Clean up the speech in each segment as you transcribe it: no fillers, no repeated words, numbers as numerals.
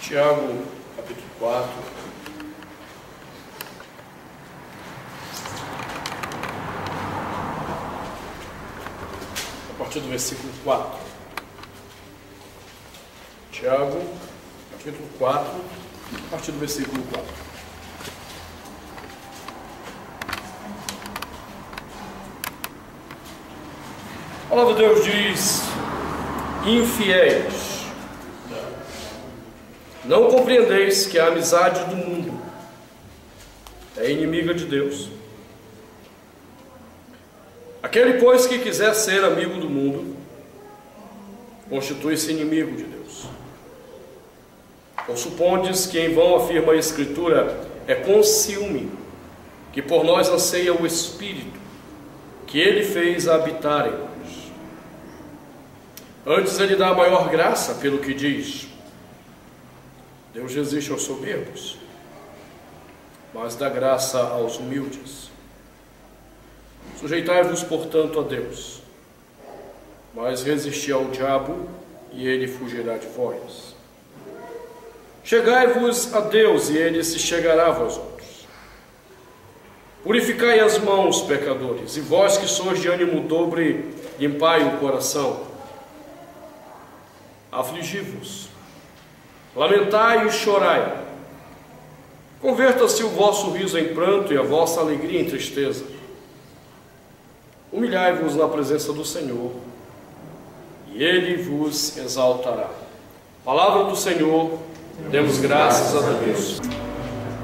Tiago, capítulo 4. A partir do versículo 4. Tiago, capítulo 4, a partir do versículo 4. A palavra de Deus diz: infiéis, não compreendeis que a amizade do mundo é inimiga de Deus? Aquele, pois, que quiser ser amigo do mundo, constitui-se inimigo de Deus. Ou supondes que em vão afirma a Escritura: é com ciúme que por nós anseia o Espírito, que Ele fez habitar em nós. Antes Ele dá maior graça, pelo que diz: Deus resiste aos soberbos, mas dá graça aos humildes. Sujeitai-vos, portanto, a Deus, mas resisti ao diabo, e ele fugirá de vós. Chegai-vos a Deus, e ele se chegará a vós outros. Purificai as mãos, pecadores, e vós que sois de ânimo dobre, limpai o coração. Afligi-vos, lamentai e chorai. Converta-se o vosso riso em pranto e a vossa alegria em tristeza. Humilhai-vos na presença do Senhor, e Ele vos exaltará. Palavra do Senhor, demos graças a Deus.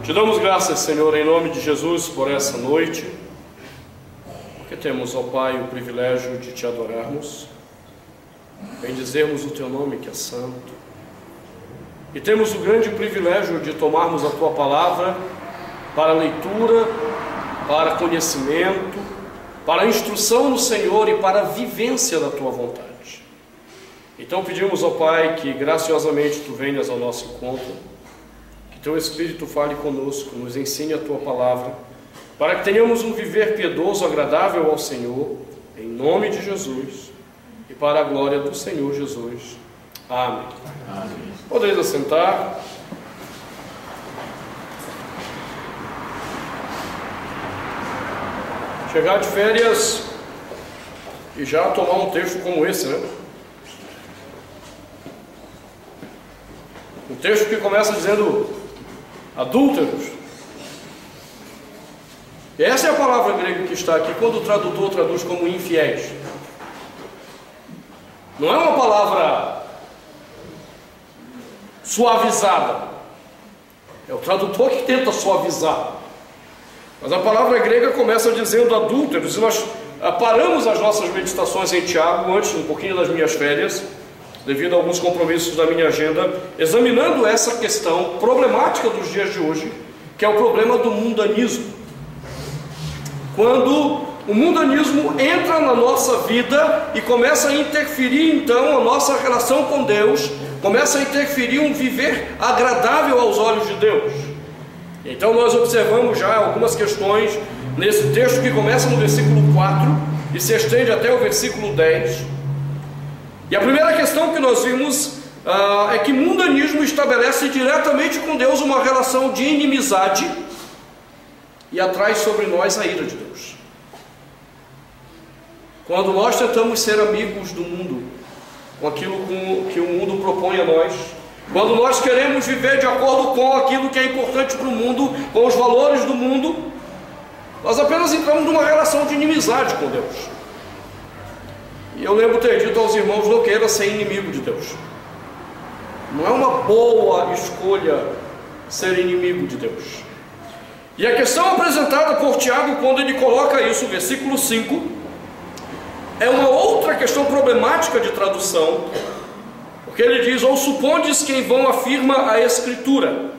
Te damos graças, Senhor, em nome de Jesus, por essa noite, porque temos, ó Pai, o privilégio de Te adorarmos, bendizermos o Teu nome, que é santo, e temos o grande privilégio de tomarmos a Tua palavra para leitura, para conhecimento, para instrução no Senhor e para a vivência da Tua vontade. Então pedimos, ó Pai, que graciosamente Tu venhas ao nosso encontro, que Teu Espírito fale conosco, nos ensine a Tua palavra, para que tenhamos um viver piedoso, agradável ao Senhor, em nome de Jesus, e para a glória do Senhor Jesus. Amém. Amém. Podeis assentar. Chegar de férias e já tomar um texto como esse, né? Um texto que começa dizendo adúlteros. E essa é a palavra grega que está aqui, quando o tradutor traduz como infiéis. Não é uma palavra suavizada. É o tradutor que tenta suavizar. Mas a palavra grega começa dizendo adúlteros, e nós paramos as nossas meditações em Tiago, antes um pouquinho das minhas férias, devido a alguns compromissos da minha agenda, examinando essa questão problemática dos dias de hoje, que é o problema do mundanismo. Quando o mundanismo entra na nossa vida e começa a interferir, então, a nossa relação com Deus, começa a interferir um viver agradável aos olhos de Deus. Então nós observamos já algumas questões nesse texto que começa no versículo 4 e se estende até o versículo 10. E a primeira questão que nós vimos é que o mundanismo estabelece diretamente com Deus uma relação de inimizade e atrai sobre nós a ira de Deus. Quando nós tentamos ser amigos do mundo, com aquilo que o mundo propõe a nós, quando nós queremos viver de acordo com aquilo que é importante para o mundo, com os valores do mundo, nós apenas entramos numa relação de inimizade com Deus. E eu lembro ter dito aos irmãos: não queira ser inimigo de Deus. Não é uma boa escolha ser inimigo de Deus. E a questão apresentada por Tiago, quando ele coloca isso, versículo 5, é uma outra questão problemática de tradução, porque ele diz: ou supondes que em vão afirma a Escritura,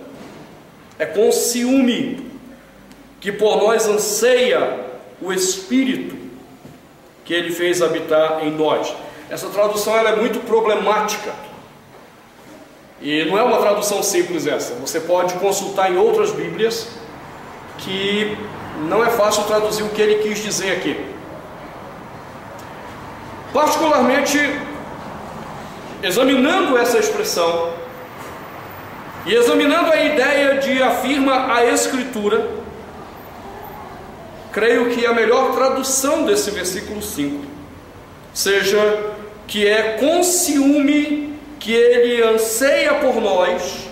é com ciúme que por nós anseia o Espírito, que Ele fez habitar em nós. Essa tradução ela é muito problemática, e não é uma tradução simples essa. Você pode consultar em outras Bíblias, que não é fácil traduzir o que ele quis dizer aqui. Particularmente, examinando essa expressão, E examinando a ideia de afirma a Escritura, creio que a melhor tradução desse versículo 5 seja que é com ciúme que ele anseia por nós,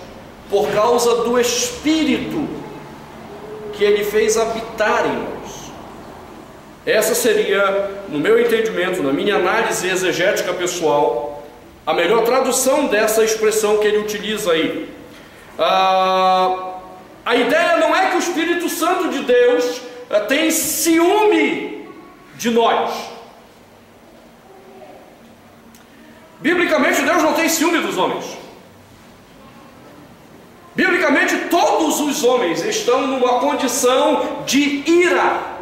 por causa do Espírito que ele fez habitar em nós. Essa seria, no meu entendimento, na minha análise exegética pessoal, a melhor tradução dessa expressão que ele utiliza aí. A ideia não é que o Espírito Santo de Deus tem ciúme de nós. Biblicamente, Deus não tem ciúme dos homens. Biblicamente, todos os homens estão numa condição de ira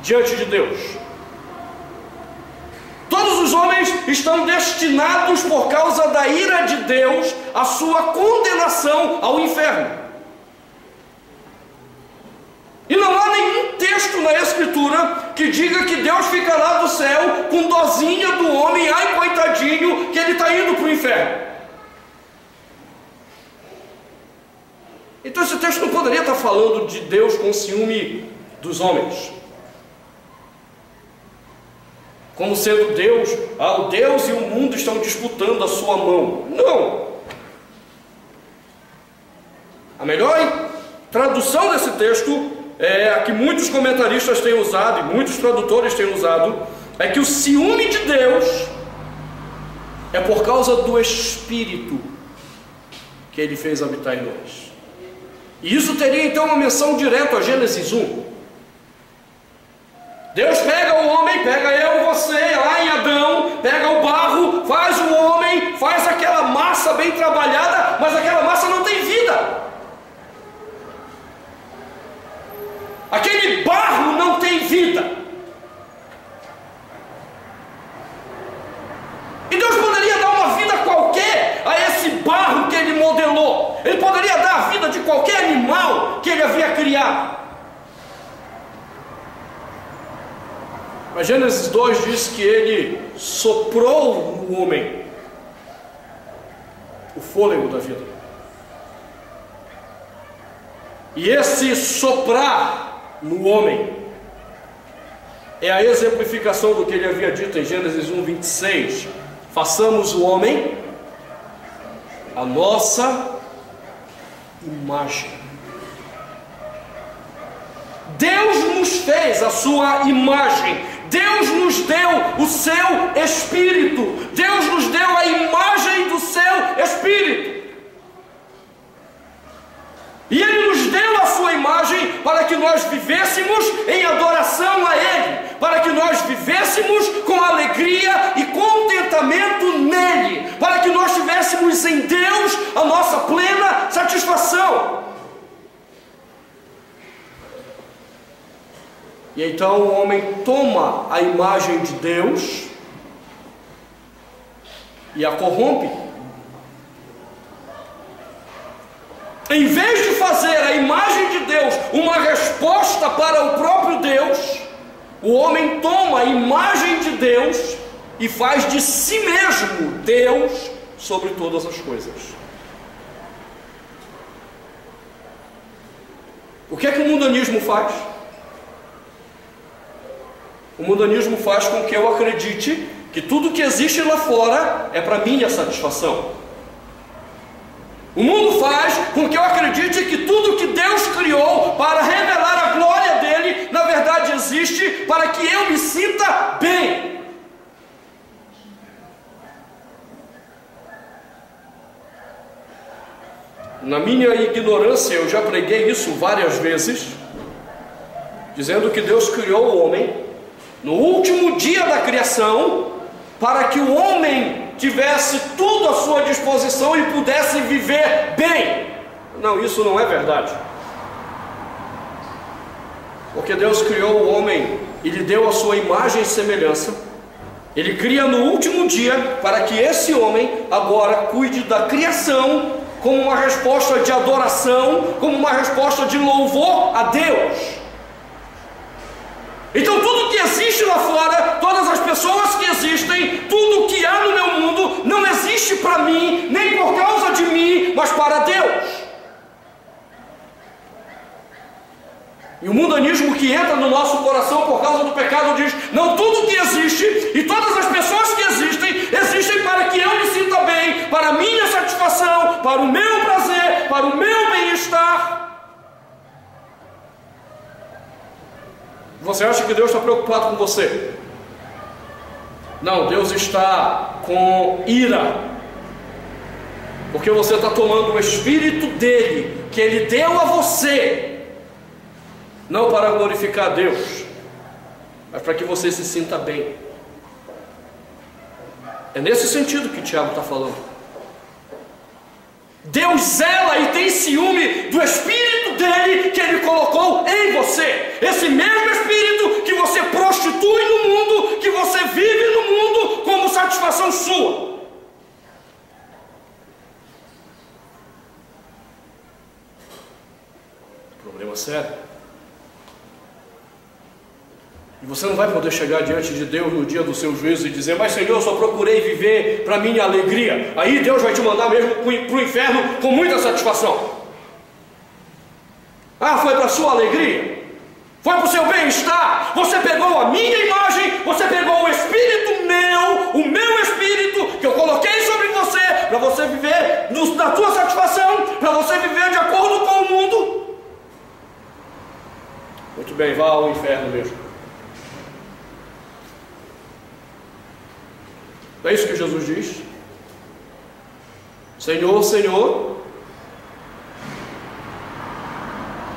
diante de Deus. Todos os homens estão destinados, por causa da ira de Deus, à sua condenação ao inferno. E não há nenhum texto na Escritura que diga que Deus ficará do céu com dozinha do homem, ai coitadinho, que ele está indo para o inferno. Então esse texto não poderia estar falando de Deus com ciúme dos homens, como sendo Deus, o Deus e o mundo estão disputando a sua mão. Não! A melhor tradução desse texto é a que muitos comentaristas têm usado, e muitos tradutores têm usado, é que o ciúme de Deus é por causa do Espírito que ele fez habitar em nós. E isso teria então uma menção direta a Gênesis 1. Deus pega o homem, pega eu, você, lá em Adão, pega o barro, faz o homem, faz aquela massa bem trabalhada, mas aquela massa não tem vida. Aquele barro não tem vida. E Deus poderia dar uma vida qualquer a esse barro que ele modelou. Ele poderia dar a vida de qualquer animal que ele havia criado. Mas Gênesis 2 diz que ele soprou no homem o fôlego da vida. E esse soprar no homem é a exemplificação do que ele havia dito em Gênesis 1:26. Façamos o homem a nossa imagem. Deus nos fez a sua imagem. Deus nos deu o seu Espírito. Deus nos deu a imagem do seu Espírito. E Ele nos deu a sua imagem para que nós vivêssemos em adoração a Ele, para que nós vivêssemos com alegria e contentamento nele, para que nós tivéssemos em Deus a nossa plena satisfação. E então o homem toma a imagem de Deus e a corrompe. Em vez de fazer a imagem de Deus uma resposta para o próprio Deus, o homem toma a imagem de Deus e faz de si mesmo Deus sobre todas as coisas. O que é que o mundanismo faz? O mundanismo faz com que eu acredite que tudo que existe lá fora é para minha satisfação. O mundo faz com que eu acredite que tudo que Deus criou para revelar a glória dele, na verdade existe para que eu me sinta bem. Na minha ignorância, eu já preguei isso várias vezes, dizendo que Deus criou o homem no último dia da criação, para que o homem tivesse tudo à sua disposição e pudesse viver bem. Não, isso não é verdade. Porque Deus criou o homem e lhe deu a sua imagem e semelhança. Ele cria no último dia para que esse homem agora cuide da criação como uma resposta de adoração, como uma resposta de louvor a Deus. Então tudo que existe lá fora, todas as pessoas que existem, tudo que há no meu mundo, não existe para mim, nem por causa de mim, mas para Deus. E o mundanismo que entra no nosso coração por causa do pecado diz: não, tudo que existe e todas as pessoas que existem para que eu me sinta bem, para a minha satisfação, para o meu prazer, para o meu bem-estar. Você acha que Deus está preocupado com você? Não, Deus está com ira, porque você está tomando o Espírito dele, que ele deu a você, não para glorificar a Deus, mas para que você se sinta bem. É nesse sentido que Tiago está falando. Deus zela e tem ciúme do Espírito dele que ele colocou em você. Esse mesmo Espírito que você prostitui no mundo, que você vive no mundo como satisfação sua. Problema sério. E você não vai poder chegar diante de Deus no dia do seu juízo e dizer: mas Senhor, eu só procurei viver para minha alegria. Aí Deus vai te mandar mesmo para o inferno com muita satisfação. Ah, foi para a sua alegria? Foi para o seu bem-estar? Você pegou a minha imagem, você pegou o Espírito meu, o meu Espírito que eu coloquei sobre você, para você viver na tua satisfação, para você viver de acordo com o mundo. Muito bem, vá ao inferno mesmo. É isso que Jesus diz. Senhor, Senhor,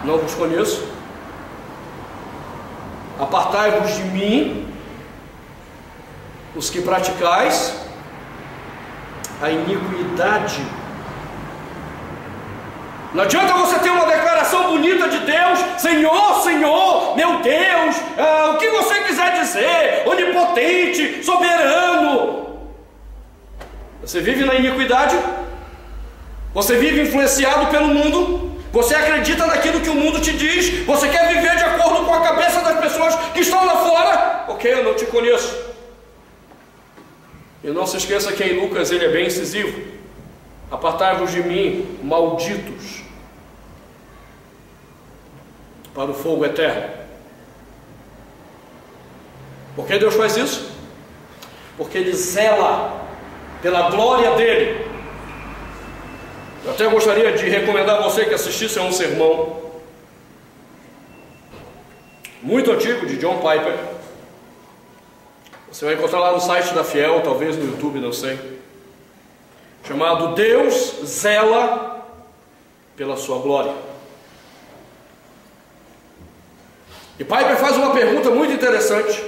não vos conheço, apartai-vos de mim, os que praticais a iniquidade. Não adianta você ter uma declaração bonita de Deus: Senhor, Senhor, meu Deus, o que você quiser dizer, onipotente, soberano. Você vive na iniquidade, você vive influenciado pelo mundo, você acredita naquilo que o mundo te diz, você quer viver de acordo com a cabeça das pessoas que estão lá fora. Ok, eu não te conheço. E não se esqueça que em Lucas ele é bem incisivo: apartai-vos de mim, malditos, para o fogo eterno. Por que Deus faz isso? Porque Ele zela pela glória dEle. Eu até gostaria de recomendar a você que assistisse a um sermão muito antigo de John Piper. Você vai encontrar lá no site da Fiel, talvez no YouTube, não sei, chamado Deus zela pela sua glória. E Piper faz uma pergunta muito interessante,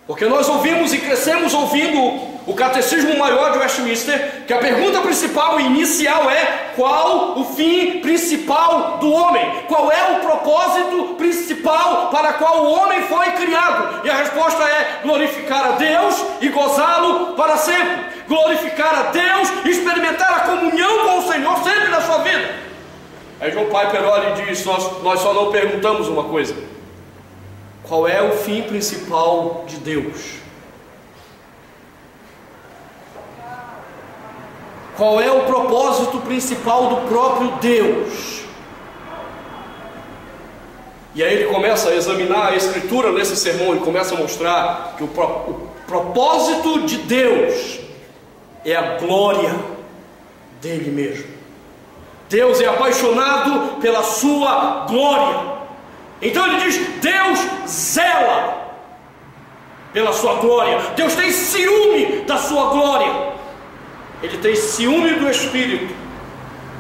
porque nós ouvimos e crescemos ouvindo o Catecismo Maior de Westminster, que a pergunta principal e inicial é: qual o fim principal do homem? Qual é o propósito principal para qual o homem foi criado? E a resposta é: glorificar a Deus e gozá-lo para sempre. Glorificar a Deus e experimentar a comunhão com o Senhor sempre na sua vida. Aí John Piper olha e diz: nós só não perguntamos uma coisa: qual é o fim principal de Deus? Qual é o propósito principal do próprio Deus? E aí ele começa a examinar a Escritura nesse sermão e começa a mostrar que o propósito de Deus é a glória dele mesmo. Deus é apaixonado pela sua glória. Então ele diz: Deus zela pela sua glória. Deus tem ciúme da sua glória. Ele tem ciúme do Espírito,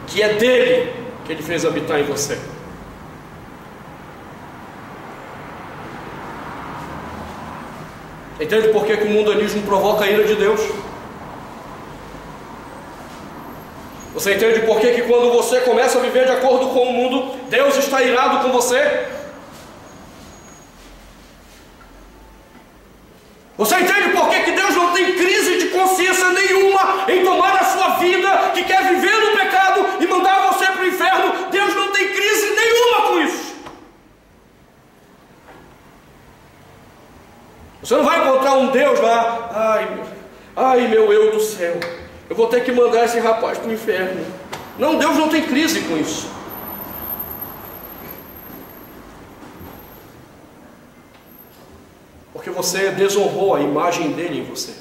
que é dele que ele fez habitar em você. Entende por que o mundanismo provoca a ira de Deus? Você entende por que quando você começa a viver de acordo com o mundo, Deus está irado com você? Você entende por que Deus não tem crise de consciência nenhuma em tomar a sua vida, que quer viver no pecado e mandar você para o inferno? Deus não tem crise nenhuma com isso. Você não vai encontrar um Deus lá: ai meu eu do céu, eu vou ter que mandar esse rapaz para o inferno. Não, Deus não tem crise com isso. Porque você desonrou a imagem dele em você.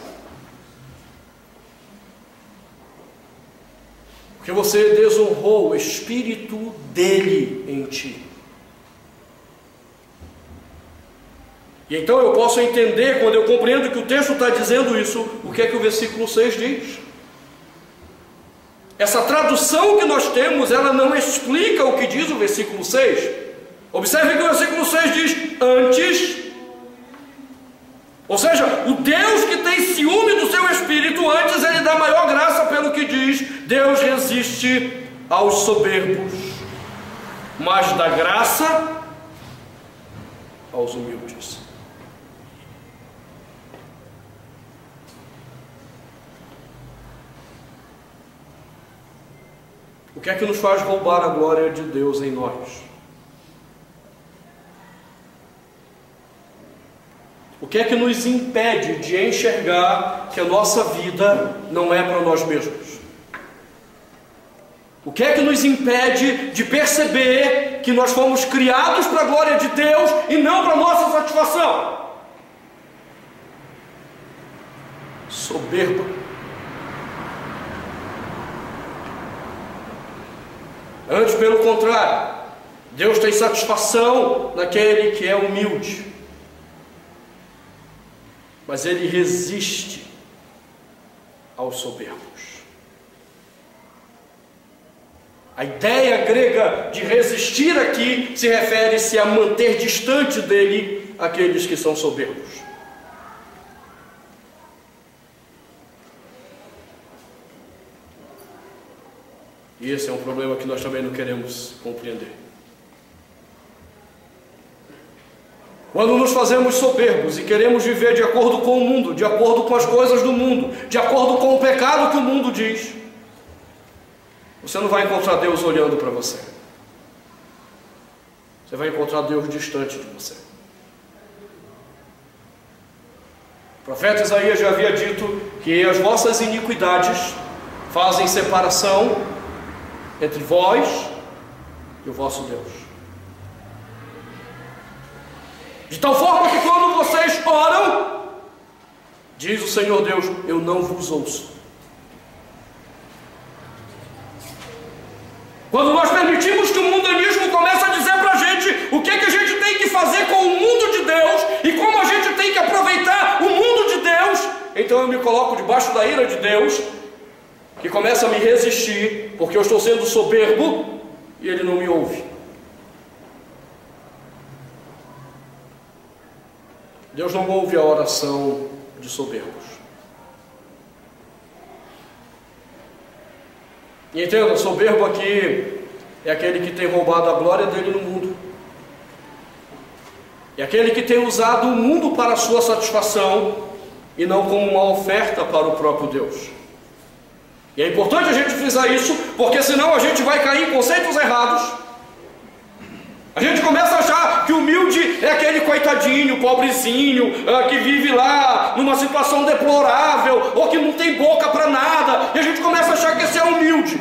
Porque você desonrou o Espírito dele em ti. E então eu posso entender, quando eu compreendo que o texto está dizendo isso, o que é que o versículo 6 diz. Essa tradução que nós temos, ela não explica o que diz o versículo 6. Observe que o versículo 6 diz, antes. Ou seja, o Deus que tem ciúme do seu Espírito, antes ele dá maior graça pelo que diz, Deus resiste aos soberbos, mas dá graça aos humildes. O que é que nos faz roubar a glória de Deus em nós? O que é que nos impede de enxergar que a nossa vida não é para nós mesmos? O que é que nos impede de perceber que nós fomos criados para a glória de Deus e não para a nossa satisfação? Soberba. Antes, pelo contrário, Deus tem satisfação naquele que é humilde. Mas ele resiste aos soberbos. A ideia grega de resistir aqui se refere-se a manter distante dele aqueles que são soberbos. E esse é um problema que nós também não queremos compreender. Quando nos fazemos soberbos e queremos viver de acordo com o mundo, de acordo com as coisas do mundo, de acordo com o pecado que o mundo diz, você não vai encontrar Deus olhando para você. Você vai encontrar Deus distante de você. O profeta Isaías já havia dito que as vossas iniquidades fazem separação entre vós e o vosso Deus. De tal forma que quando vocês oram, diz o Senhor Deus, eu não vos ouço. Quando nós permitimos que o mundanismo comece a dizer para a gente o que a gente tem que fazer com o mundo de Deus e como a gente tem que aproveitar o mundo de Deus, então eu me coloco debaixo da ira de Deus, que começa a me resistir, porque eu estou sendo soberbo e ele não me ouve. Deus não ouve a oração de soberbos. E entenda, soberbo aqui é aquele que tem roubado a glória dele no mundo. É aquele que tem usado o mundo para a sua satisfação e não como uma oferta para o próprio Deus. E é importante a gente frisar isso, porque senão a gente vai cair em conceitos errados. A gente começa a achar que o humilde é aquele coitadinho, pobrezinho, que vive lá numa situação deplorável, ou que não tem boca para nada, e a gente começa a achar que esse é humilde.